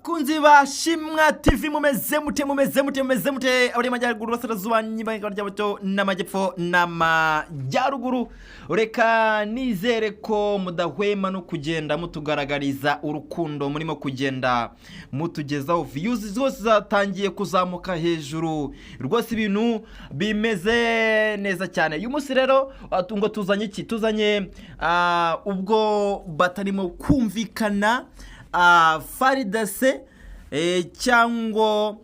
bakunzi ba Shimwa TV mumeze mute abari majyaruguru basarazuba nyibanga ry'abato n'amajyepfo n'amajyaruguru. Reka nizere ko mudahwema no kugenda mutugaragariza urukundo murimo kugenda mutugezaho views zose zatangiye kuzamuka hejuru rwose ibintu bimeze neza cyane. Uyu munsi rero ngo tuzanye iki? Tuzanye ubwo batarimo kumvikana Faridase cyangwa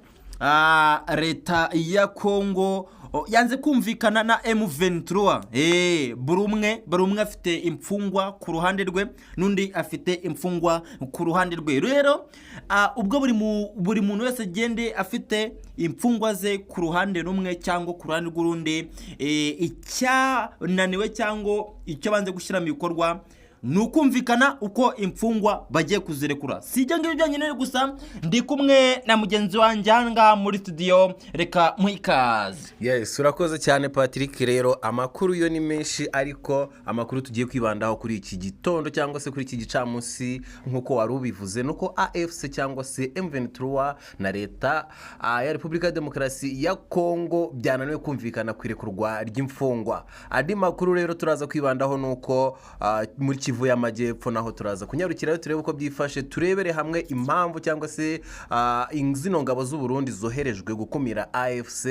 leta ya Kongo yanze kumvikana na M23. buri umwe afite imfungwa ku ruhande rwe n'undi afite imfungwa ku ruhande rwe. Rero ubwo buri muntu wese agende afite imfungwa ze ku ruhande rumwe cyangwa ku ruhande rw'urundi, icyananiwe cyangwa icyo banze gushyira mu bikorwa nukumvikana uko imfungwa bagiye kuzirekura. Sijya ngibyo byonyine gusa, ndi kumwe na mugenzi wanjye hanga muri studio. Reka muhikaze. Yes, urakoze cyane Patrick. Rero amakuru yo ni menshi, ariko amakuru tugiye kwibandaho kuri iki gitondo cyangwa se kuri iki gicamunsi nkuko wari ubivuze, nuko AFC cyangwa se M23 na leta ya Repubulika ya Demokarasi ya Kongo byananiwe kumvikana kwirekurwa ry'imfungwa. Andi makuru rero turaza kwibandaho nuko muri Kivu y'Amajyepfo naho turaza kunyarukirayo turebe uko byifashe, turebere hamwe impamvu cyangwa se zino ngabo z'u Burundi zoherejwe gukumira AFC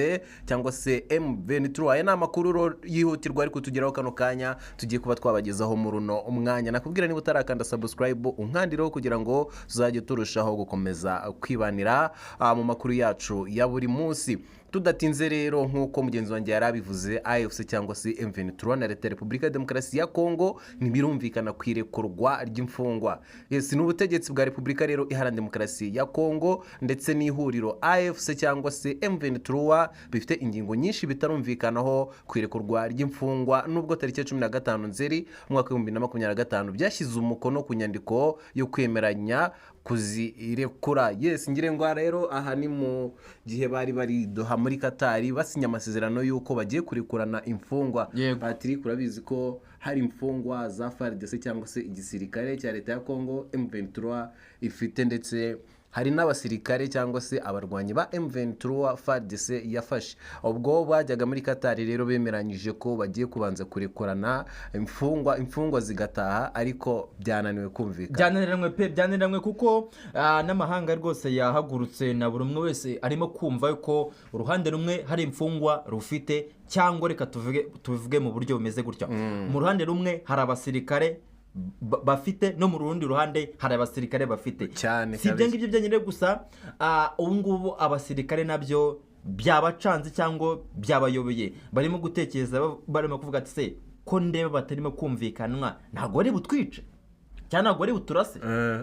cyangwa se M23. Aya ni amakuru yihutirwa ariko tugeraho kano kanya tugiye kuba twabagezaho mu runo umwanya. Nakubwira niba utarakanda subscribe unkandiraho kugira ngo tuzajye turushaho gukomeza kwibanira mu makuru yacu ya buri munsi. Tudatinze rero nkuko mugenzi wanjye yarabivuze, AFC cyangwa se M23 na leta ya Repubulika ya Demokarasi ya Kongo ntibirumvikana kwirekurwa ry'imfungwa. Yes, n'ubutegetsi bwa Repubulika rero iharanira Demokarasi ya Kongo ndetse n'ihuriro AFC cyangwa se M23 bifite ingingo nyinshi bitarumvikanaho kwirekurwa ry'imfungwa, nubwo tariki 15 Nzeri umwaka wa 2025 byashyize umukono ku nyandiko yo kwemeranya kuzirekura. Yes, ngire ngo rero aha ni mu gihe bari Doha muri Katari basinya amasezerano yuko bagiye kurekurana imfungwa. Patrick, urabizi ko hari imfungwa za FARDC cyangwa se igisirikare cya leta ya Kongo M23 ifite, ndetse hari n'abasirikare cyangwa se abarwanyi ba M23 FARDC yafashe. Ubwo bajyaga muri Katari rero bemeranyije ko bagiye kubanza kurekurana imfungwa zigataha, ariko byananiwe kumvikana. Byananiwe kuko n'amahanga rwose yahagurutse na buri umwe wese arimo kumva yuko uruhande rumwe hari imfungwa rufite, cyangwa reka tuvuge mu buryo bumeze gutyo. Mu ruhande rumwe hari abasirikare bafite, no mu rundi ruhande hari abasirikare bafite cyane. Si ibyo ngibyo byonyine gusa, ubu ngubu abasirikare nabyo byabacanze cyangwa byabayoboye, barimo gutekereza, barimo kuvuga ati se ko ndeba batarimo kumvikanwa ntabwo ari butwice cyane, ntabwo ari buturase.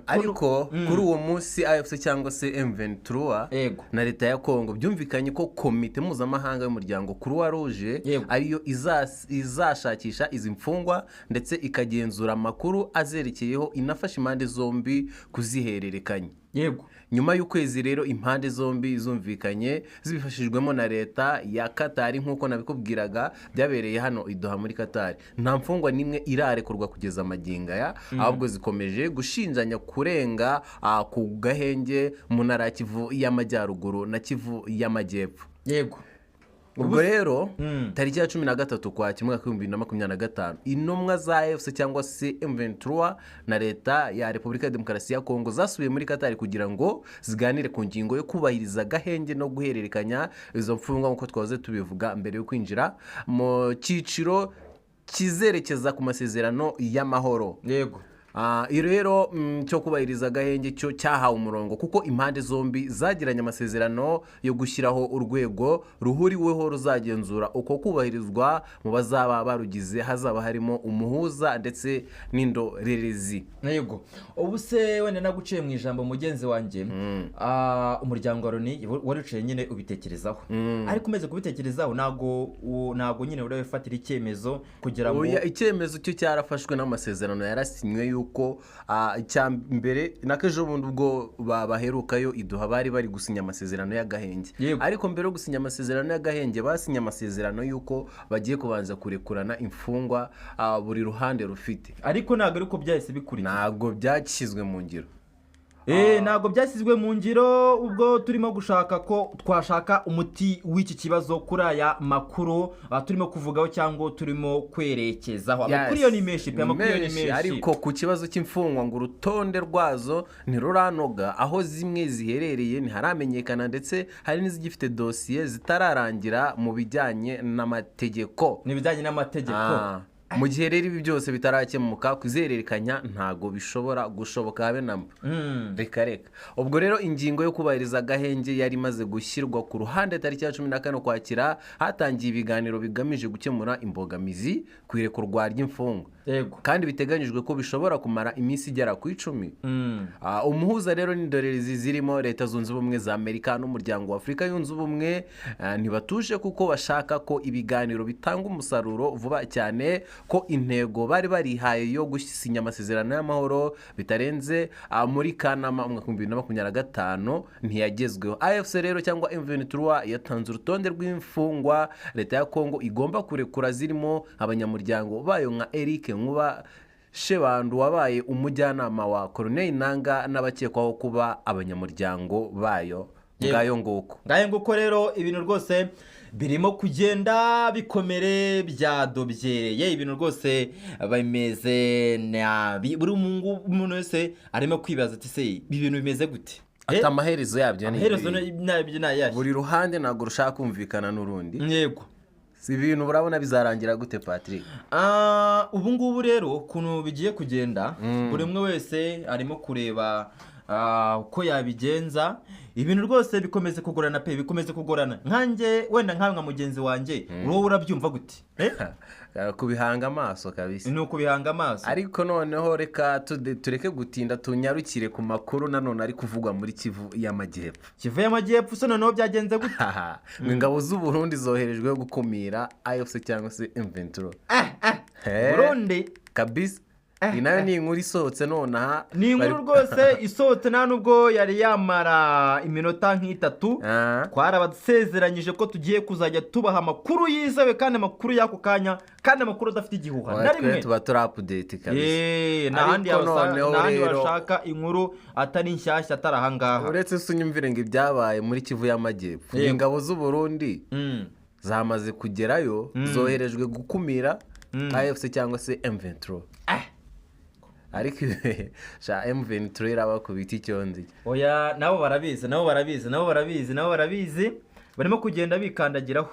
Ariko kuri uwo munsi AFC cyangwa se M23 na leta ya Kongo byumvikanye ko komite mpuzamahanga y'umuryango Croix Rouge ariyo izashakisha izi mfungwa ndetse ikagenzura amakuru azerekeyeho, inafasha impande zombi kuzihererekanya. Nyuma y'ukwezi rero impande zombi zumvikanye zibifashijwemo na leta ya Katari nkuko nabikubwiraga, byabereye hano i Doha muri Katari. Nta mfungwa nimwe irarekurwa kugeza maginga ya, ahubwo zikomeje gushinjanya kurenga ku gahenge mu ntara ya Kivu y'Amajyaruguru na Kivu y'Amajyepfo. Ubwo rero tariki ya 13 kwa mwaka wa 2025 intumwa za AFC cyangwa se M23 na leta ya Repubulika ya Demokarasi ya Kongo zasubiye muri Katari kugira ngo ziganire ku ngingo yo kubahiriza gahenge no guhererekanya izo mfungwa nkuko twaze tubivuga mbere yo kwinjira mu cyiciro kizerekeza ku masezerano y'amahoro. Rero cyo kubahiriza gahenge cyo cyahawe umurongo kuko impande zombi zagiranye amasezerano yo gushyiraho urwego ruhuriweho ruzagenzura uko kubahirizwa mu bazaba barugize, hazaba harimo umuhuza ndetse n'indorerezi. Ubu se wenda naguciye mu ijambo mugenzi wanjye, umuryango wa Loni waricaye nyine ubitekerezaho, ariko umeze kubitekerezaho ntago nyine urabifatira icyemezo kugira ngo icyemezo cyo cyarafashwe n'amasezerano yarasinywe yuko mbere nakejo bundi ubwo baherukayo iduha bari gusinya amasezerano y'agahenge. Ariko mbere yo gusinya amasezerano y'agahenge basinya amasezerano yuko bagiye kubanza kurekurana imfungwa buri ruhande rufite, ariko ntago ariko byahise bikurikira, ntago byashyizwe mu ngiro. ntabwo byashyizwe mu ngiro ubwo turimo gushaka ko twashaka umuti w'iki kibazo kuri aya makuru turimo kuvugaho cyangwa turimo kwerekezaho. Amakuru yo ni menshi pe, amakuru yo ni menshi, ariko ku kibazo cy'imfungwa ngo urutonde rwazo ntiruranoga, aho zimwe ziherereye ntiharamenyekana, ndetse hari n'izigifite dosiye zitararangira mu bijyanye n'amategeko. Mu gihe rero ibi byose bitarakemuka, kuzihererekanya ntago bishobora gushoboka habe namba. Reka ubwo rero ingingo yo kubahiriza agahenge yari imaze gushyirwa ku ruhande tariki ya 14 Ukwakira. Hatangiye ibiganiro bigamije gukemura imbogamizi ku irekurwa ry'imfungwa, kandi biteganyijwe ko bishobora kumara iminsi igera ku 10. Umuhuza rero n'indorerezi zirimo Leta Zunze Ubumwe za Amerika n'Umuryango wa Afurika Yunze Ubumwe ntibatuje, kuko bashaka ko ibiganiro bitanga umusaruro vuba cyane, ko intego bari barihaye yo gusinya amasezerano y'amahoro bitarenze muri Kanama 2025 ntiyagezweho. AFC rero cyangwa M23 yatanze urutonde rw'imfungwa Leta ya Kongo igomba kurekura, zirimo abanyamuryango bayo nka Eric Nkuba Shebandu wabaye umujyanama wa Corneille Nangaa n'abakekwaho kuba abanyamuryango bayo. Ngayo nguko rero ibintu rwose birimo kugenda bikomere byadobyereye, ibintu rwose bimeze nabi. Buri umuntu wese arimo kwibaza ati se ibi bintu bimeze gute? Amaherezo yabyo ni buri ruhande ntabwo rushaka kumvikana n'urundi. Yego, si ibintu urabona bizarangira gute Patrick? Ubu ngubu rero ukuntu bigiye kugenda, buri umwe wese arimo kureba uko yabigenza. Ibintu rwose bikomeze kugorana pe, bikomeze kugorana. Nkanjye wenda nka mugenzi wanjye, wowe urabyumva gute? Kubihanga amaso kabisa. Ni ukubihanga amaso. Ariko noneho reka tureke gutinda, tunyarukire ku makuru nanone ari kuvugwa muri Kivu y'Amajyepfo. Kivu y'Amajyepfo so noneho byagenze gute? Ingabo z'u Burundi zoherejwe gukumira AFC cyangwa se M23. Burundi kabisa. Inayo ni inkuru isohotse nonaha. Ni inkuru rwose isohotse nta nubwo yari yamara iminota nk'itatu. Twarabasezeranyije ko tugiye kuzajya tubaha amakuru yizewe, kandi amakuru y'ako kanya, kandi amakuru adafite igihuha na rimwe. Tuba turi update kabisa. N'ahandi bashaka inkuru atari nshyashya atari ahangaha. Uretse sunyumvire ngo ibyabaye muri Kivu y'Amajyepfo, ingabo z'u Burundi zamaze kugerayo, zoherejwe gukumira AFC cyangwa se M23. Ariko M23 iraba ku biti cyondi. Oya, nabo barabizi barimo kugenda bikandagiraho.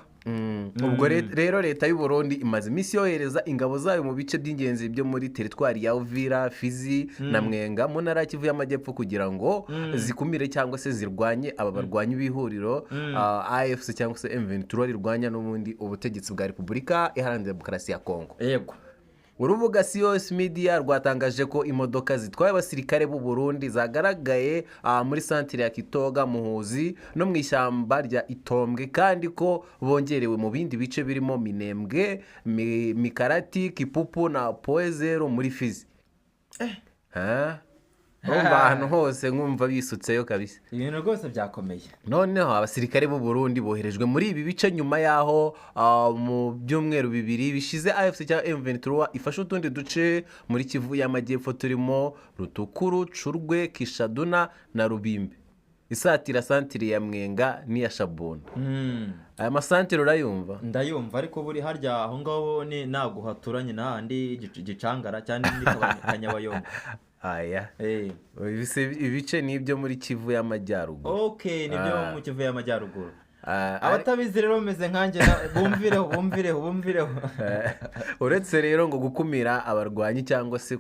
Ubwo rero Leta y'u Burundi imaze iminsi yohereza ingabo zayo mu bice by'ingenzi byo muri teritwari ya Uvira, Fizi na Mwenga mu ntara ya Kivu y'Amajyepfo, kugira ngo zikumire cyangwa se zirwanye aba barwanyi b'ihuriro AFC cyangwa se M23 rirwanya n'ubundi ubutegetsi bwa Repubulika Iharanira Demokarasi ya Kongo. Yego. Urubuga COS Media rwatangaje ko imodoka zitwaye abasirikare b'u Burundi zagaragaye muri santere ya Kitoga, Muhuzi no mu ishyamba rya Itombwe, kandi ko bongerewe mu bindi bice birimo Minembwe, Mikarati, Kipupu na Poezero muri Fizi. Ahantu hose nkumva bisutseyo kabisa. Ibintu rwose byakomeye. Noneho abasirikare b'u Burundi boherejwe muri ibi bice nyuma yaho mu byumweru bibiri bishize AFC cyangwa M23 ifashe utundi duce muri Kivu y'Amajyepfo turimo Rutukuru, Curwe, Kishaduna na Rubimbe, isatira santire ya Mwenga n'iya Shabunda. Aya masantire urayumva? Ndayumva, ariko buri harya aho ngaho ni nago haturanye n'ahandi gicangara cyane ni Kanyabayonga. Aya. Ibice nibyo muri Kivu y'Amajyaruguru. Nibyo mu Kivu y'Amajyaruguru. Abatabizi rero bameze nkanjye, bumvireho. Uretse rero ngo gukumira abarwanyi cyangwa se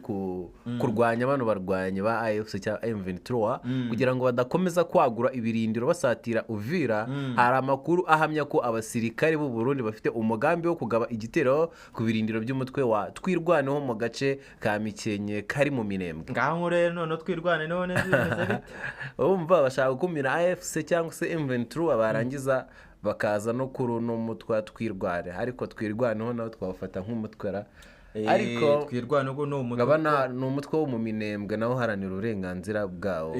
kurwanya bano barwanyi ba AFC cyangwa M23 kugira ngo badakomeza kwagura ibirindiro basatira Uvira, hari amakuru ahamya ko abasirikare b'u Burundi bafite umugambi wo kugaba igitero ku birindiro by'umutwe wa Twirwaneho mu gace ka Mikenke kari mu Minembwe. Ngaho rero none Twirwane none bimeze bite? Umva bashaka gukumira AFC cyangwa se M23 barangiza bakaza no kuri uno mutwe Twirwane, ariko Twirwaneho nawe twafata nk'umutwera. Ariko Twirwaneho ni umutwe wo mu Minembwe naho haranira uburenganzira bwawo.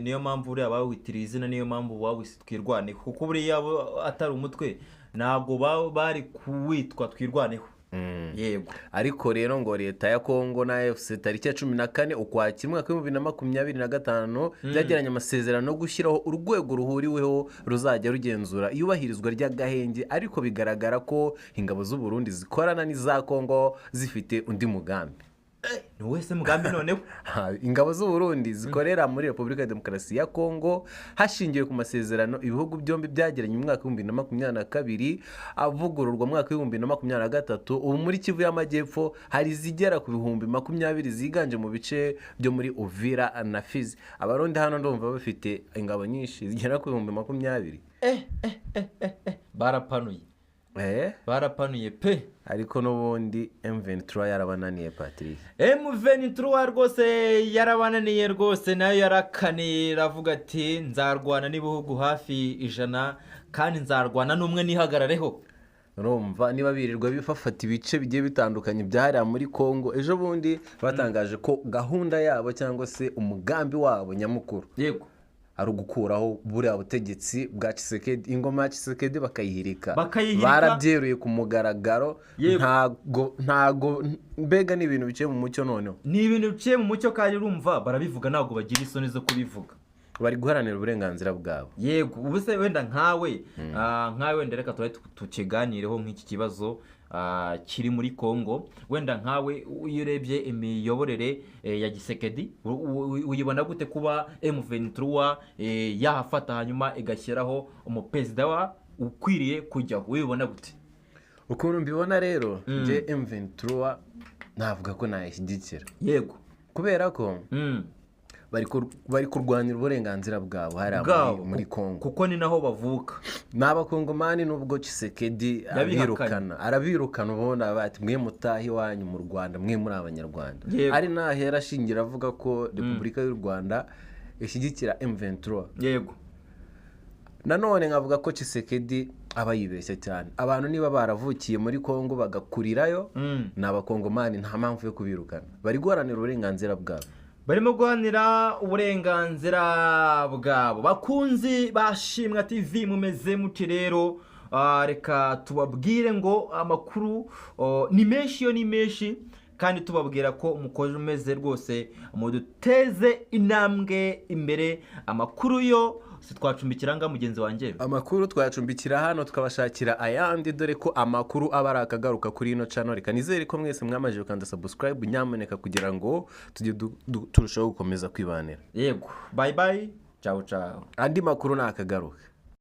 Niyo mpamvu uri abawitiriye izina, niyo mpamvu wawise Twirwaneho, kuko buriya atari umutwe ntabwo bari kuwitwa Twirwaneho. yego ariko rero ngo leta ya Kongo na AFC tariki ya 14 Ukwakira umwaka wa 2025 byagiranye amasezerano yo gushyiraho urwego ruhuriweho ruzajya rugenzura iyubahirizwa ry'agahenge, ariko bigaragara ko ingabo z'u Burundi zikorana n'iza Kongo zifite undi mugambi. ni wese mugambi noneho ingabo z'u Burundi zikorera muri Repubulika ya Demokarasi ya Kongo hashingiwe ku masezerano ibihugu byombi byagiranye mu mwaka wa 2022 avugururwa mu mwaka wa 2023. ubu muri Kivu y'Amajyepfo hari zigera ku 20,000 ziganje mu bice byo muri Uvira na Fizi. Abarundi hano ndumva bafite ingabo nyinshi zigera ku 20,000. barapanuye barapanuye pe, ariko n'ubundi M23 yarabananiye Patrick. M23 rwose yarabananiye rwose, nayo yarakaniye ravuga ati nzarwana n'ibihugu hafi 100 kandi nzarwana n'umwe nihagarareho. Urumva niba birirwa bifafata ibice bigiye bitandukanye byahariya muri Kongo, ejo bundi batangaje ko gahunda yabo cyangwa se umugambi wabo nyamukuru yego ari ugukuraho buriya butegetsi bwa Tshisekedi, ingoma ya Tshisekedi bakayihirika. Barabyeruye ku mugaragaro, ntago mbega ni ibintu biciye mu mucyo. Noneho ni ibintu biciye mu mucyo kandi urumva barabivuga ntabwo bagira isoni zo kubivuga, bari guharanira uburenganzira bwabo. Yego ubu se wenda nkawe wenda reka tukiganireho nk'iki kibazo kiri muri Kongo. Wenda nkawe iyo urebye imiyoborere ya Tshisekedi uyibona gute kuba M23 yahafata hanyuma igashyiraho umuperezida wa ukwiriye kujyaho, uyibona gute? Ukuntu mbibona rero nje M23 navuga ko nayishyigikira. Yego kubera ko bari kurwanira uburenganzira bwabo hariya muri Kongo, kuko ni naho bavuka. N'abakongomani nubwo Tshisekedi arabirukana ubona bati mwe mutahi wanyu mu Rwanda, mwe muri abanyarwanda. Ari nahera ashingira avuga ko Repubulika y'u Rwanda ishyigikira M23. Yego nanone nkavuga ko Tshisekedi aba yibeshya cyane. Abantu niba baravukiye muri Kongo bagakurirayo n'abakongomani, nta mpamvu yo kubirukana. Bari guharanira uburenganzira bwabo, barimo guhanira uburenganzira bwabo. Bakunzi bashimwa TV mumeze muti rero, reka tubabwire ngo amakuru ni menshi kandi tubabwira ko mukoje umeze rwose muduteze intambwe imbere. Amakuru yo twacumbikiranga mugenzi wanjye, amakuru twacumbikira hano tukabashakira ayandi, dore ko amakuru aba arakagaruka kuri ino channel. Reka nizere ko mwese mwamaje gukanda subscribe nyamuneka kugira ngo tujye turushaho gukomeza kwibanira. Yego bye bye, ciao ciao. Andi makuru nakagaruka.